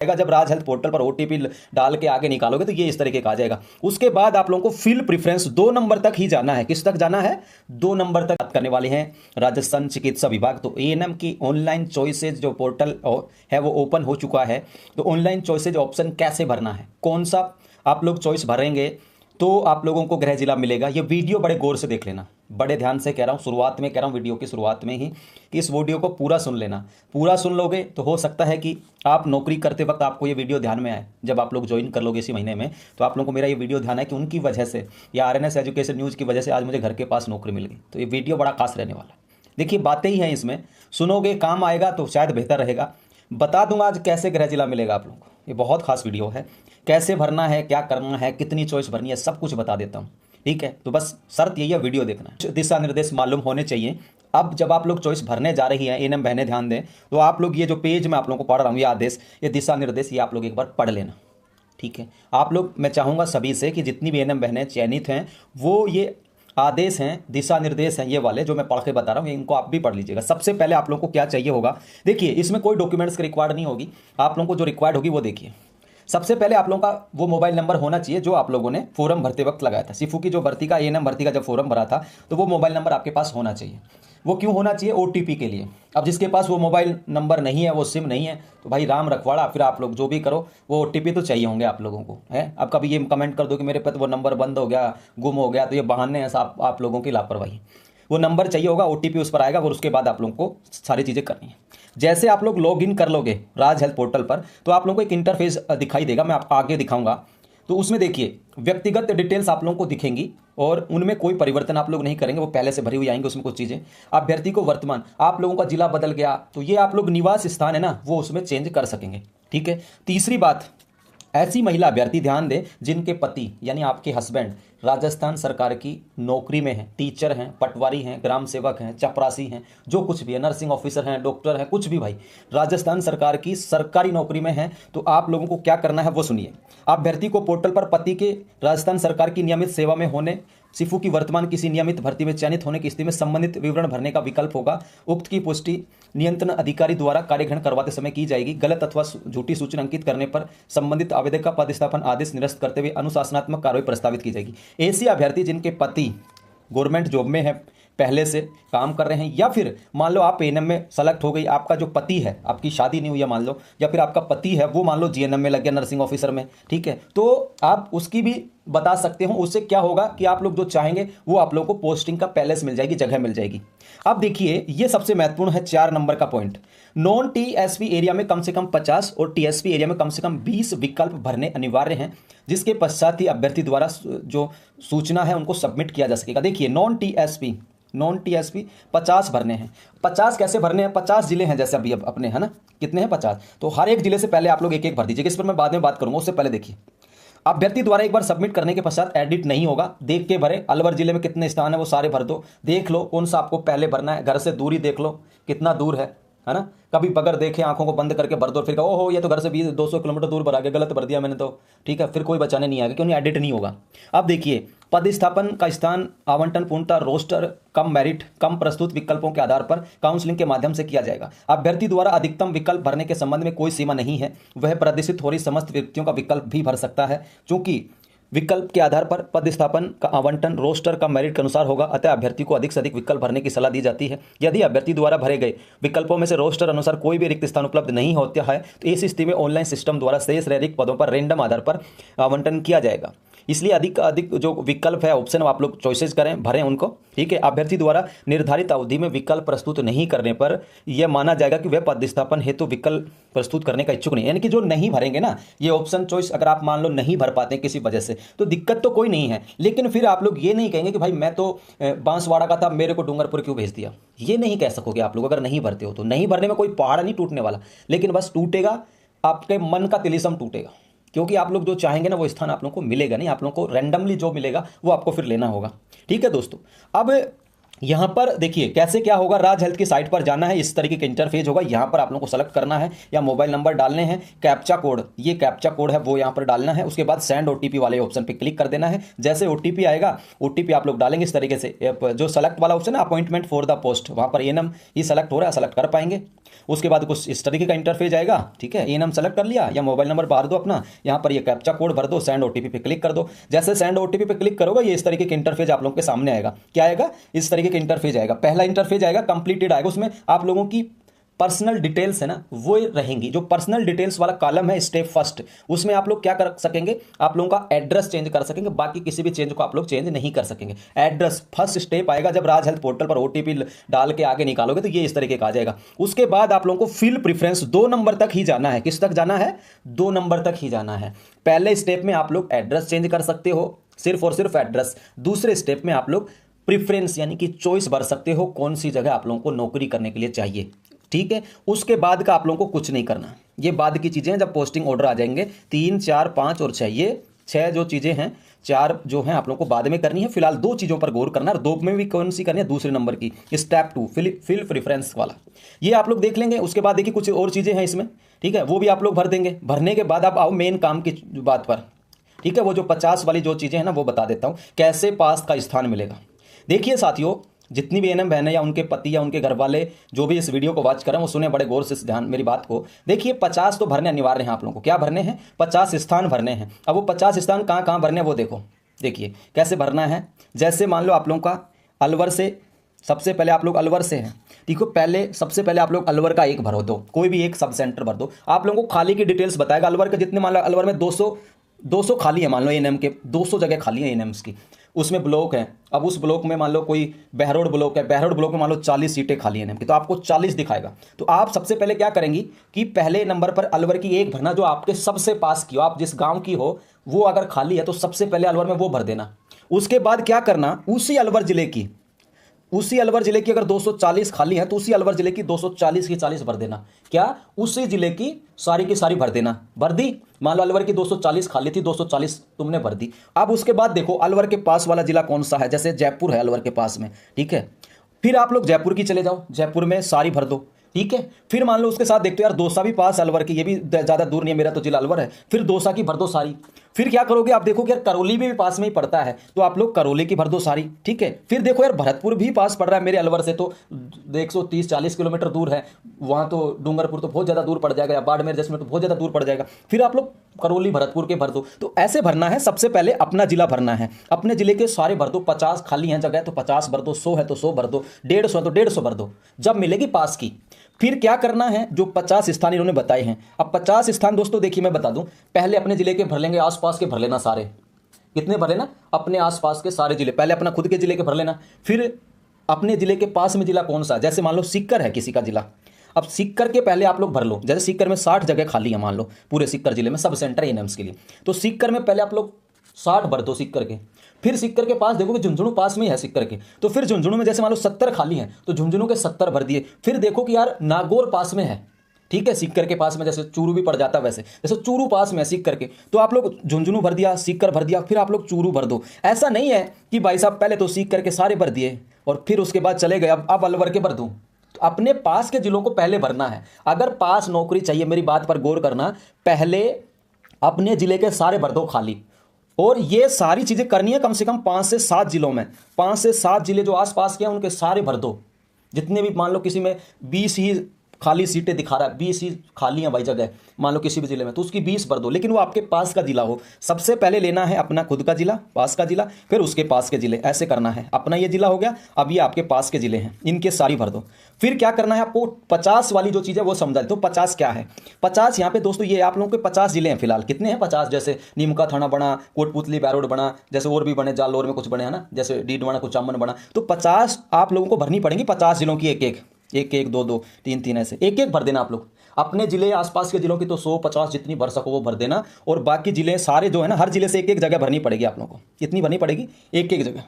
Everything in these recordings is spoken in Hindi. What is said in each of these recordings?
आएगा जब राज हेल्थ पोर्टल पर ओटीपी डाल के आगे निकालोगे तो ये इस तरीके का आ जाएगा। उसके बाद आप लोगों को फिल प्रेफरेंस 2 नंबर तक ही जाना है। किस तक जाना है? 2 नंबर तक। बात करने वाले हैं राजस्थान चिकित्सा विभाग। तो एएनएम की ऑनलाइन चॉइसेज जो पोर्टल है वो ओपन हो चुका है। तो ऑनलाइन चॉइसेज ऑप्शन कैसे भरना है, कौन सा आप लोग चॉइस भरेंगे तो आप लोगों को गृह जिला मिलेगा। ये वीडियो बड़े गौर से देख लेना, बड़े ध्यान से कह रहा हूँ, शुरुआत में कह रहा हूँ, वीडियो की शुरुआत में ही कि इस वीडियो को पूरा सुन लेना। पूरा सुन लोगे तो हो सकता है कि आप नौकरी करते वक्त आपको ये वीडियो ध्यान में आए। जब आप लोग ज्वाइन कर लोगे इसी महीने में तो आप लोगों को मेरा ये वीडियो ध्यान है कि उनकी वजह से या आरएनएस एजुकेशन न्यूज़ की वजह से आज मुझे घर के पास नौकरी मिल गई। तो ये वीडियो बड़ा खास रहने वाला है। देखिए बातें ही हैं इसमें, सुनोगे काम आएगा तो शायद बेहतर रहेगा। बता दूंगा आज कैसे गृह जिला मिलेगा आप लोगों को। ये बहुत खास वीडियो है, कैसे भरना है, क्या करना है, कितनी चॉइस भरनी है, सब कुछ बता देता हूँ। ठीक है, तो बस शर्त यही है, वीडियो देखना है, दिशा निर्देश मालूम होने चाहिए। अब जब आप लोग चॉइस भरने जा रही हैं, एएनएम बहनें ध्यान दें, तो आप लोग ये जो पेज मैं आप लोगों को पढ़ रहा हूँ, ये आदेश, ये दिशा निर्देश, ये आप लोग एक बार पढ़ लेना। ठीक है, आप लोग, मैं चाहूँगा सभी से कि जितनी भी एएनएम बहनें चयनित हैं वो ये आदेश हैं, दिशा निर्देश हैं, ये वाले जो मैं पढ़ के बता रहा हूँ, इनको आप भी पढ़ लीजिएगा। सबसे पहले आप लोगों को क्या चाहिए होगा, देखिए इसमें कोई डॉक्यूमेंट्स की रिक्वायर्ड नहीं होगी। आप लोगों को जो रिक्वायर्ड होगी वो देखिए। सबसे पहले आप लोगों का वो मोबाइल नंबर होना चाहिए जो आप लोगों ने फॉर्म भरते वक्त लगाया था। सिफू की जो भर्ती का, एएनएम भर्ती का जब फॉर्म भरा था तो वो मोबाइल नंबर आपके पास होना चाहिए। वो क्यों होना चाहिए? ओटीपी के लिए। अब जिसके पास वो मोबाइल नंबर नहीं है, वो सिम नहीं है, तो भाई राम रखवाड़ा, फिर आप लोग जो भी करो वो ओटीपी तो चाहिए होंगे आप लोगों को, है। अब कभी ये कमेंट कर दो कि मेरे पे तो वो नंबर बंद हो गया, गुम हो गया, तो ये बहाने हैं, आप लोगों की लापरवाही। वो नंबर चाहिए होगा, ओटीपी उस पर आएगा और उसके बाद आप लोगों को सारी चीज़ें करनी है। जैसे आप लोग लॉग इन कर लोगे राज हेल्थ पोर्टल पर तो आप लोगों को एक इंटरफेस दिखाई देगा, मैं आप आगे दिखाऊंगा। तो उसमें देखिए व्यक्तिगत डिटेल्स आप लोगों को दिखेंगी और उनमें कोई परिवर्तन आप लोग नहीं करेंगे, वो पहले से भरी हुई आएंगे उसमें कुछ चीज़ें। अभ्यर्थी को वर्तमान, आप लोगों का जिला बदल गया तो ये आप लोग निवास स्थान है ना, वो उसमें चेंज कर सकेंगे। ठीक है, तीसरी बात, ऐसी महिला अभ्यर्थी ध्यान दें जिनके पति यानी आपके हस्बैंड राजस्थान सरकार की नौकरी में हैं, टीचर हैं, पटवारी हैं, ग्राम सेवक हैं, चपरासी हैं, जो कुछ भी है, नर्सिंग ऑफिसर हैं, डॉक्टर हैं, कुछ भी भाई राजस्थान सरकार की सरकारी नौकरी में हैं, तो आप लोगों को क्या करना है वो सुनिए। अभ्यर्थी को पोर्टल पर पति के राजस्थान सरकार की नियमित सेवा में होने, सिफू की वर्तमान किसी नियमित भर्ती में चयनित होने की स्थिति में संबंधित विवरण भरने का विकल्प होगा। उक्त की पुष्टि नियंत्रण अधिकारी द्वारा कार्यग्रहण करवाते समय की जाएगी। गलत अथवा झूठी सूचना अंकित करने पर संबंधित आवेदक का पदस्थापन आदेश निरस्त करते हुए अनुशासनात्मक कार्रवाई प्रस्तावित की जाएगी। ऐसे अभ्यर्थी जिनके पति गवर्नमेंट जॉब में है, पहले से काम कर रहे हैं, या फिर मान लो आप एएनएम में सेलेक्ट हो गई, आपका जो पति है, आपकी शादी नहीं हुई है मान लो, या फिर आपका पति है वो मान लो जीएनएम में लग गया, नर्सिंग ऑफिसर में, ठीक है, तो आप उसकी भी बता सकते हो। उससे क्या होगा कि आप लोग जो चाहेंगे वो आप लोगों को पोस्टिंग का पैलेस मिल जाएगी, जगह मिल जाएगी। अब देखिए ये सबसे महत्वपूर्ण है 4 नंबर का पॉइंट, नॉन टीएसपी एरिया में कम से कम 50 और टीएसपी एरिया में कम से कम 20 विकल्प भरने अनिवार्य हैं, जिसके पश्चात ही अभ्यर्थी द्वारा जो सूचना है उनको सबमिट किया जा सकेगा। देखिए नॉन टीएसपी 50 भरने हैं। 50 कैसे भरने हैं? 50 जिले हैं जैसे अभी अपने, है ना, कितने हैं 50, तो हर एक जिले से पहले आप लोग एक एक भर दीजिए। इस पर मैं बाद में बात करूंगा, उससे पहले देखिए अभ्यर्थी द्वारा एक बार सबमिट करने के पश्चात एडिट नहीं होगा, देख के भरे। अलवर जिले में कितने स्थान है वो सारे भर दो, देख लो कौन सा आपको पहले भरना है, घर से दूरी देख लो कितना दूर है ना। कभी बगैर देखे आंखों को बंद करके भर दो, फिर कहो ओहो ये तो घर से 200 किलोमीटर दूर भरा गया, गलत भर दिया मैंने तो, ठीक है, फिर कोई बचाने नहीं आएगा क्योंकि एडिट नहीं होगा। अब देखिए पदस्थापन का स्थान आवंटन पूर्णतः रोस्टर कम मेरिट कम प्रस्तुत विकल्पों के आधार पर काउंसलिंग के माध्यम से किया जाएगा। अभ्यर्थी द्वारा अधिकतम विकल्प भरने के संबंध में कोई सीमा नहीं है, वह प्रदर्शित हो रही समस्त व्यक्तियों का विकल्प भी भर सकता है। चूंकि विकल्प के आधार पर पदस्थापन का आवंटन रोस्टर का मेरिट के अनुसार होगा, अतः अभ्यर्थी को अधिक से अधिक विकल्प भरने की सलाह दी जाती है। यदि अभ्यर्थी द्वारा भरे गए विकल्पों में से रोस्टर अनुसार कोई भी रिक्त स्थान उपलब्ध नहीं होता है तो इस स्थिति में ऑनलाइन सिस्टम द्वारा शेष रिक्त पदों पर रैंडम आधार पर आवंटन किया जाएगा। इसलिए अधिक जो विकल्प है ऑप्शन आप लोग चॉइसेस करें, भरें उनको, ठीक है। अभ्यर्थी द्वारा निर्धारित अवधि में विकल्प प्रस्तुत नहीं करने पर यह माना जाएगा कि वह पदस्थापन हेतु विकल्प प्रस्तुत करने का इच्छुक नहीं, यानी कि जो नहीं भरेंगे ना ये ऑप्शन चॉइस, अगर आप मान लो नहीं भर पाते किसी वजह से तो दिक्कत तो कोई नहीं है, लेकिन फिर आप लोग ये नहीं कहेंगे कि भाई मैं तो बांसवाड़ा का था मेरे को डूंगरपुर क्यों भेज दिया, ये नहीं कह सकोगे आप लोग अगर नहीं भरते हो तो। नहीं भरने में कोई पहाड़ नहीं टूटने वाला, लेकिन बस टूटेगा आपके मन का तिलिस्म टूटेगा, क्योंकि आप लोग जो चाहेंगे ना वो स्थान आप लोगों को मिलेगा नहीं, आप लोगों को रैंडमली जो मिलेगा वो आपको फिर लेना होगा, ठीक है दोस्तों। अब यहाँ पर देखिए कैसे क्या होगा, राज हेल्थ की साइट पर जाना है, इस तरीके का इंटरफेस होगा। यहाँ पर आप लोगों को सेलेक्ट करना है या मोबाइल नंबर डालने हैं, कैप्चा कोड, ये कैप्चा कोड है वो यहाँ पर डालना है। उसके बाद सेंड ओटीपी वाले ऑप्शन पे क्लिक कर देना है। जैसे ओटीपी आएगा, ओटीपी आप लोग डालेंगे इस तरीके से, जो सेलेक्ट वाला ऑप्शन है अपॉइंटमेंट फॉर द पोस्ट, वहाँ पर एएनएम ही सेलेक्ट हो रहा है, सेलेक्ट कर पाएंगे। उसके बाद कुछ इस तरीके का इंटरफेस आएगा, ठीक है। एएनएम सेलेक्ट कर लिया या मोबाइल नंबर भर दो अपना, यहाँ पर ये कैप्चा कोड भर दो, सेंड ओटीपी पे क्लिक कर दो। जैसे सेंड ओटीपी पे क्लिक करोगे ये इस तरीके के इंटरफेस आप लोगों के सामने आएगा। क्या आएगा? इस तरीके का इंटरफेस आएगा। पहला इंटरफेस आएगा कंप्लीटेड आएगा, उसमें आप लोगों की पर्सनल डिटेल्स है ना वो रहेंगी। जो पर्सनल डिटेल्स वाला कॉलम है स्टेप फर्स्ट, उसमें आप लोग क्या कर सकेंगे, आप लोगों का एड्रेस चेंज कर सकेंगे, बाकी किसी भी चेंज को आप लोग चेंज नहीं कर सकेंगे। एड्रेस फर्स्ट स्टेप आएगा जब राज हेल्थ पोर्टल पर ओटीपी डाल के आगे निकालोगे तो ये इस तरीके का आ जाएगा। उसके बाद आप लोगों को फिल प्रेफरेंस 2 नंबर तक ही जाना है। किस तक जाना है? 2 नंबर तक ही जाना है। पहले स्टेप में आप लोग एड्रेस चेंज कर सकते हो, सिर्फ और सिर्फ एड्रेस। दूसरे स्टेप में आप लोग प्रेफरेंस यानी कि चॉइस भर सकते हो, कौन सी जगह आप लोगों को नौकरी करने के लिए चाहिए, ठीक है। उसके बाद का आप लोगों को कुछ नहीं करना, ये बाद की चीज़ें हैं जब पोस्टिंग ऑर्डर आ जाएंगे। 3, 4, 5 और 6, ये 6 जो चीज़ें हैं, 4 जो हैं आप लोगों को बाद में करनी है। फिलहाल 2 चीज़ों पर गौर करना है, और 2 में भी कौन सी करनी है? दूसरे नंबर की, स्टेप 2 फिल प्रेफरेंस वाला, ये आप लोग देख लेंगे। उसके बाद देखिए कुछ और चीज़ें हैं इसमें, ठीक है, वो भी आप लोग भर देंगे। भरने के बाद आप आओ मेन काम की बात पर, ठीक है। वो जो 50 वाली जो चीज़ें हैं ना वो बता देता हूँ, कैसे पास का स्थान मिलेगा। देखिए साथियों, जितनी भी एएनएम बहनें या उनके पति या उनके घर वाले जो भी इस वीडियो को वॉच करें वो सुने बड़े गौर से ध्यान मेरी बात को। देखिए 50 तो भरने अनिवार्य हैं आप लोगों को। क्या भरने हैं? 50 स्थान भरने हैं। अब वो 50 स्थान कहाँ कहाँ भरने हैं वो देखो। देखिए कैसे भरना है। जैसे मान लो आप लोगों का अलवर से, सबसे पहले आप लोग अलवर से हैं, ठीक है। सबसे पहले आप लोग अलवर का एक भर दो, कोई भी एक सब सेंटर भर दो। आप लोगों को खाली की डिटेल्स बताएगा अलवर के जितने, मान लो अलवर में 200 खाली है, मान लो एएनएम के 200 जगह खाली है एएनएम्स की, उसमें ब्लॉक है। अब उस ब्लॉक में मान लो कोई बहरोड ब्लॉक है, बहरोड ब्लॉक में मान लो 40 सीटें खाली हैं एएनएम की, तो आपको 40 दिखाएगा। तो आप सबसे पहले क्या करेंगी कि पहले नंबर पर अलवर की एक भरना, जो आपके सबसे पास की हो, आप जिस गांव की हो वो अगर खाली है तो सबसे पहले अलवर में वो भर देना। उसके बाद क्या करना, उसी अलवर जिले की अगर 240 खाली है तो उसी अलवर जिले की 240 की 40 भर देना। क्या? उसी जिले की सारी भर देना। भर दी, मान लो अलवर की 240 खाली थी, 240 तुमने भर दी। अब उसके बाद देखो अलवर के पास वाला जिला कौन सा है, जैसे जयपुर है अलवर के पास में, ठीक है। फिर आप लोग जयपुर की चले जाओ, जयपुर में सारी भर दो, ठीक है। फिर मान लो उसके साथ देखते हो यार दौसा भी पास अलवर की, ये भी ज़्यादा दूर नहीं है, मेरा तो जिला अलवर है, फिर दौसा की भर दो सारी। फिर क्या करोगे, आप देखो कि यार करौली भी पास में ही पड़ता है, तो आप लोग करौली की भर दो सारी, ठीक है। फिर देखो यार भरतपुर भी पास पड़ रहा है मेरे अलवर से, तो 130-40 किलोमीटर दूर है, वहाँ तो डूंगरपुर तो बहुत ज़्यादा दूर पड़ जाएगा, या बाड़मेर जैसे में तो बहुत ज़्यादा दूर पड़ जाएगा। फिर आप लोग करौली भरतपुर के भर दो। तो ऐसे भरना है। सबसे पहले अपना जिला भरना है, अपने जिले के सारे भर दो। 50 खाली हैं जगह तो 50 भर दो, 100 है तो 100 भर दो, 150 है तो 150 भर दो, जब मिलेगी पास की। फिर क्या करना है, जो 50 स्थान इन्होंने बताए हैं, अब 50 स्थान दोस्तों देखिए मैं बता दूं, पहले अपने जिले के भर लेंगे, आसपास के भर लेना सारे। कितने भर लेना? अपने आसपास के सारे जिले, पहले अपना खुद के जिले के भर लेना। फिर अपने जिले के पास में जिला कौन सा, जैसे मान लो सीकर है किसी का जिला, अब सीकर के पहले आप लोग भर लो। जैसे सीकर में 60 जगह खाली है मान लो, पूरे सीकर जिले में सब सेंटर एएनएम्स के लिए, तो सीकर में पहले आप लोग 60 भर दो सीकर के। फिर सीकर के पास देखो कि झुंझुनू पास में ही है सीकर के, तो फिर झुंझुनू में जैसे मान लो 70 खाली हैं तो झुंझुनू के 70 भर दिए। फिर देखो कि यार नागौर पास में है, ठीक है, सीकर के पास में, जैसे चूरू भी पड़ जाता है वैसे, जैसे चूरू पास में है सीकर के, तो आप लोग झुंझुनू भर दिया, सीकर भर दिया, फिर आप लोग चूरू भर दो। ऐसा नहीं है कि भाई साहब पहले तो सीकर के सारे भर दिए और फिर उसके बाद चले गए अब अलवर के भर दूँ। तो अपने पास के जिलों को पहले भरना है। अगर पास नौकरी चाहिए, मेरी बात पर गौर करना, पहले अपने जिले के सारे भर दो खाली। और ये सारी चीज़ें करनी है कम से कम 5 से 7 जिलों में। 5 से 7 जिले जो आसपास के हैं उनके सारे भर दो। जितने भी, मान लो किसी में 20 ही खाली सीटें दिखा रहा है, 20 ही खाली हैं भाई जगह, मान लो किसी भी जिले में, तो उसकी 20 भर दो, लेकिन वो आपके पास का जिला हो। सबसे पहले लेना है अपना खुद का जिला, पास का जिला, फिर उसके पास के जिले, ऐसे करना है। अपना ये जिला हो गया, अब ये आपके पास के जिले हैं, इनके सारी भर दो। फिर क्या करना है आपको, 50 वाली जो चीज़ है वो समझा देता हूँ। 50 क्या है? 50 यहाँ पे दोस्तों ये आप लोगों के 50 जिले हैं फिलहाल। कितने हैं? 50। जैसे नीमका थाना बना, कोटपुतली बैरोड बना, जैसे और भी बने, जालौर में कुछ बने हैं ना, जैसे डीडवाना कुचामन बना, तो 50 आप लोगों को भरनी पड़ेंगी। 50 जिलों की एक एक 2 3 ऐसे एक भर देना आप लोग। अपने जिले आसपास के जिलों की तो 100-50 जितनी भर सको वो भर देना, और बाकी जिले सारे जो है ना, हर जिले से एक जगह भरनी पड़ेगी आप लोगों को। कितनी भरनी पड़ेगी? एक जगह।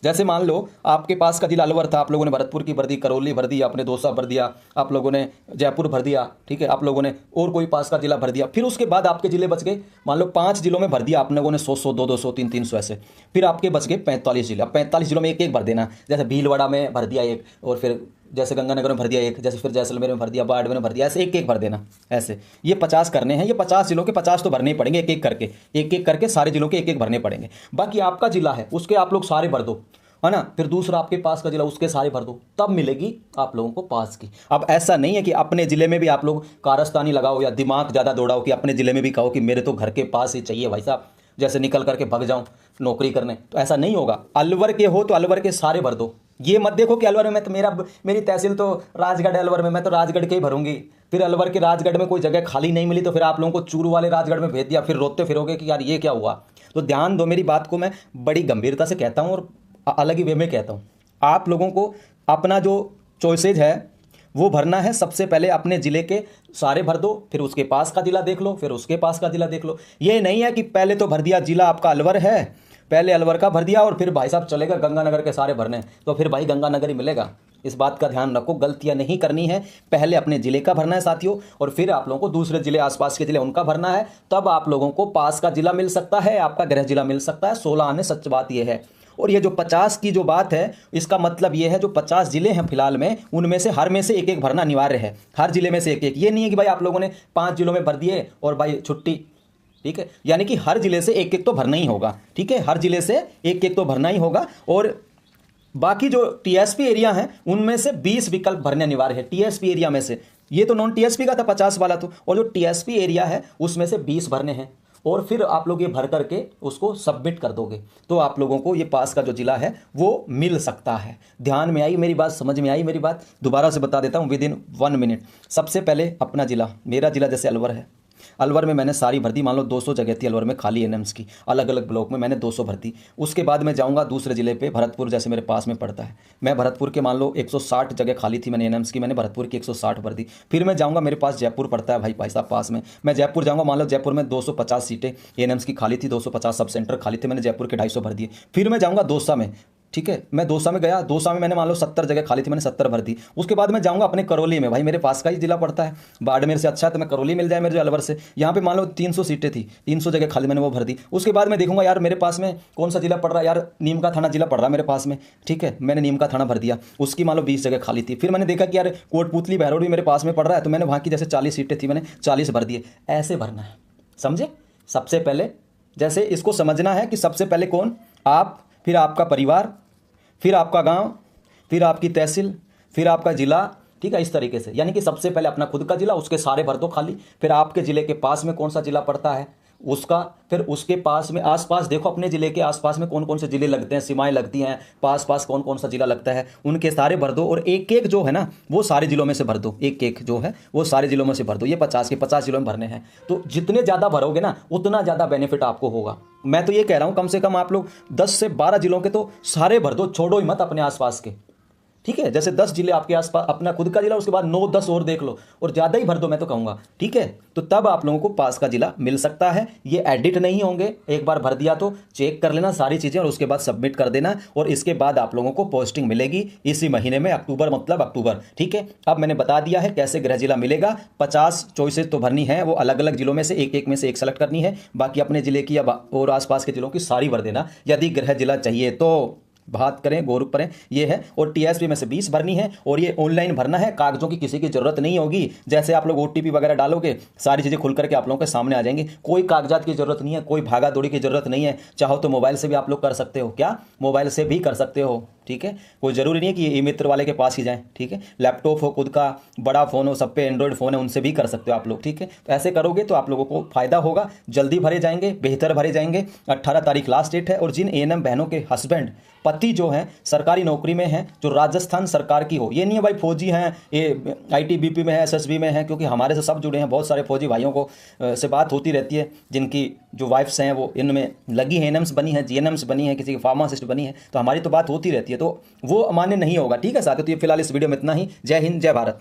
जैसे मान लो आपके पास का जिला अलवर था, आप लोगों ने भरतपुर की भर दी, करौली भर दी, आपने दौसा भर दिया, आप लोगों ने जयपुर भर दिया, ठीक है, आप लोगों ने और कोई पास का जिला भर दिया। फिर उसके बाद आपके जिले बच गए, मान लो 5 जिलों में भर दिया आप लोगों ने 100, 200, 300 ऐसे। फिर आपके बच गए 45 जिले। अब 45 जिलों में एक एक भर देना, जैसे भीलवाड़ा में भर दिया एक, और फिर जैसे गंगानगर में भर दिया एक, जैसे फिर जैसलमेर में भर दिया, बाड़मेर में भर दिया, ऐसे एक एक भर देना। ऐसे ये 50 करने हैं। ये 50 जिलों के 50 तो भरने ही पड़ेंगे, एक एक करके सारे जिलों के एक एक भरने पड़ेंगे। बाकी आपका जिला है उसके आप लोग सारे भर दो, है ना। फिर दूसरा आपके पास का जिला उसके सारे भर दो, तब मिलेगी आप लोगों को पास की। अब ऐसा नहीं है कि अपने जिले में भी आप लोग कारस्तानी लगाओ या दिमाग ज़्यादा दौड़ाओ कि अपने जिले में भी कहो कि मेरे तो घर के पास ही चाहिए भाई साहब, जैसे निकल करके भाग जाऊं नौकरी करने, तो ऐसा नहीं होगा। अलवर के हो तो अलवर के सारे भर दो। ये मत देखो कि अलवर में मैं तो मेरी तहसील तो राजगढ़ है, अलवर में मैं तो राजगढ़ के ही भरूंगी। फिर अलवर के राजगढ़ में कोई जगह खाली नहीं मिली तो फिर आप लोगों को चूरू वाले राजगढ़ में भेज दिया, फिर रोते फिरोगे कि यार ये क्या हुआ। तो ध्यान दो, मेरी बात को मैं बड़ी गंभीरता से कहता हूँ और अलग ही वे में कहता हूँ। आप लोगों को अपना जो चॉइसेज है वो भरना है। सबसे पहले अपने ज़िले के सारे भर दो, फिर उसके पास का ज़िला देख लो, फिर उसके पास का ज़िला देख लो। ये नहीं है कि पहले तो भर दिया ज़िला आपका अलवर है, पहले अलवर का भर दिया और फिर भाई साहब चलेगा गंगानगर के सारे भरने, तो फिर भाई गंगानगर ही मिलेगा। इस बात का ध्यान रखो, गलतियां नहीं करनी है। पहले अपने ज़िले का भरना है साथियों, और फिर आप लोगों को दूसरे ज़िले आसपास के ज़िले उनका भरना है। तब आप लोगों को पास का ज़िला मिल सकता है, आपका गृह ज़िला मिल सकता है। 16 आने सच बात यह है। और ये जो 50 की जो बात है, इसका मतलब ये है जो 50 जिले हैं फिलहाल में, उनमें से हर में से एक एक भरना अनिवार्य है। हर जिले में से एक एक। ये नहीं है कि भाई आप लोगों ने 5 जिलों में भर दिए और भाई छुट्टी, ठीक है। यानी कि हर जिले से एक एक तो भरना ही होगा, ठीक है। हर जिले से एक एक तो भरना ही होगा। और बाकी जो टीएसपी एरिया हैं उनमें से 20 विकल्प भरने अनिवार्य है। टीएसपी एरिया में से, ये तो नॉन टीएसपी का था 50 वाला तो, और जो टीएसपी एरिया है उसमें से 20 भरने हैं। और फिर आप लोग ये भर करके उसको सबमिट कर दोगे तो आप लोगों को ये पास का जो जिला है वो मिल सकता है। ध्यान में आई मेरी बात, समझ में आई मेरी बात? दोबारा से बता देता हूँ विद इन 1 मिनट। सबसे पहले अपना जिला, मेरा जिला जैसे अलवर है, अलवर में मैंने सारी भर दी। मान लो 200 जगह थी अलवर में खाली एनएम्स की, अलग अलग ब्लॉक में मैंने 200 भर दी। उसके बाद मैं जाऊंगा दूसरे जिले पे, भरतपुर जैसे मेरे पास में पड़ता है, मैं भरतपुर के मान लो 160 जगह खाली थी मैंने एनएम्स की, मैंने भरतपुर की 160 भर दी। फिर मैं जाऊंगा, मेरे पास जयपुर पड़ता है भाई साहब पास में, मैं जयपुर जाऊँगा, मान लो जयपुर में 250 सीटें एनएम्स की खाली थी, 250 सब सेंटर खाली थे, मैंने जयपुर के 250 भर दिए। फिर मैं जाऊँगा दौसा में, ठीक है, मैं दौसा में गया, दौसा में मैंने मान लो 70 जगह खाली थी, मैंने 70 भर दी। उसके बाद मैं जाऊंगा अपने करौली में, भाई मेरे पास का ही जिला पड़ता है, बाड़मेर से अच्छा है तो मैं करौली मिल जाए मेरे जो अलवर से। यहाँ पे मान लो 300 सीटें थी, 300 जगह खाली, मैंने वो भर दी। उसके बाद मैं देखूंगा यार मेरे पास में कौन सा जिला पड़ रहा है, यार नीम का थाना जिला पड़ रहा है मेरे पास में, ठीक है, मैंने नीम का थाना भर दिया, उसकी मान लो 20 जगह खाली थी। फिर मैंने देखा कि यार कोटपुतली बहरोड भी मेरे पास में पड़ रहा है, तो मैंने वहाँ की जैसे 40 सीटें थी, मैंने 40 भर दिए। ऐसे भरना है, समझे? सबसे पहले जैसे इसको समझना है कि सबसे पहले कौन, आप, फिर आपका परिवार, फिर आपका गांव, फिर आपकी तहसील, फिर आपका ज़िला, ठीक है, इस तरीके से। यानी कि सबसे पहले अपना खुद का ज़िला, उसके सारे भर दो खाली। फिर आपके ज़िले के पास में कौन सा ज़िला पड़ता है उसका, फिर उसके पास में आसपास देखो अपने ज़िले के आसपास में कौन कौन से ज़िले लगते हैं, सीमाएं लगती हैं, पास कौन कौन सा ज़िला लगता है, उनके सारे भर दो। और एक एक जो है ना वो सारे ज़िलों में से भर दो, एक एक जो है वो सारे ज़िलों में से भर दो। ये 50 के 50 ज़िलों में भरने हैं। तो जितने ज़्यादा भरोगे ना उतना ज़्यादा बेनिफिट आपको होगा। मैं तो ये कह रहा हूँ कम से कम आप लोग 10 से 12 ज़िलों के तो सारे भर दो, छोड़ो ही मत अपने आसपास के, ठीक है। जैसे 10 जिले आपके आसपास, अपना खुद का जिला, उसके बाद 9-10 और देख लो, और ज़्यादा ही भर दो मैं तो कहूँगा, ठीक है। तो तब आप लोगों को पास का जिला मिल सकता है। ये एडिट नहीं होंगे, एक बार भर दिया तो चेक कर लेना सारी चीज़ें और उसके बाद सबमिट कर देना, और इसके बाद आप लोगों को पोस्टिंग मिलेगी इसी महीने में, अक्टूबर, मतलब अक्टूबर, ठीक है। अब मैंने बता दिया है कैसे गृह जिला मिलेगा। 50 चॉइसेस तो भरनी है, वो अलग अलग जिलों में से एक एक में से एक सेलेक्ट करनी है। बाकी अपने जिले की या और आसपास के जिलों की सारी भर देना यदि गृह जिला चाहिए तो। बात करें गौर करें ये है। और टीएसपी में से 20 भरनी है, और ये ऑनलाइन भरना है, कागजों की किसी की जरूरत नहीं होगी। जैसे आप लोग ओटीपी वगैरह डालोगे सारी चीज़ें खुल करके आप लोगों के सामने आ जाएंगी, कोई कागजात की जरूरत नहीं है, कोई भागा दौड़ी की जरूरत नहीं है। चाहो तो मोबाइल से भी आप लोग कर सकते हो, क्या मोबाइल से भी कर सकते हो, ठीक है। कोई ज़रूरी नहीं है कि ई मित्र वाले के पास ही जाएं, ठीक है। लैपटॉप हो, खुद का बड़ा फ़ोन हो, सब पे एंड्रॉयड फ़ोन है, उनसे भी कर सकते हो आप लोग, ठीक है। तो ऐसे करोगे तो आप लोगों को फ़ायदा होगा, जल्दी भरे जाएंगे, बेहतर भरे जाएंगे। 18 तारीख लास्ट डेट है। और जिन एएनएम बहनों के हस्बैंड, पति जो हैं सरकारी नौकरी में हैं, जो राजस्थान सरकार की हो, ये नहीं है भाई फौजी हैं, ये आईटीबीपी में है, एसएसबी में है, क्योंकि हमारे से सब जुड़े हैं, बहुत सारे फौजी भाइयों को से बात होती रहती है, जिनकी जो वाइफ्स हैं वो इनमें लगी हैं, एएनएम्स बनी है, जीएनएम्स बनी है, किसी की फार्मासिस्ट बनी है, तो हमारी तो बात होती रहती है, तो वो मान्य नहीं होगा, ठीक है साथियों। तो ये फिलहाल इस वीडियो में इतना ही। जय हिंद, जय भारत।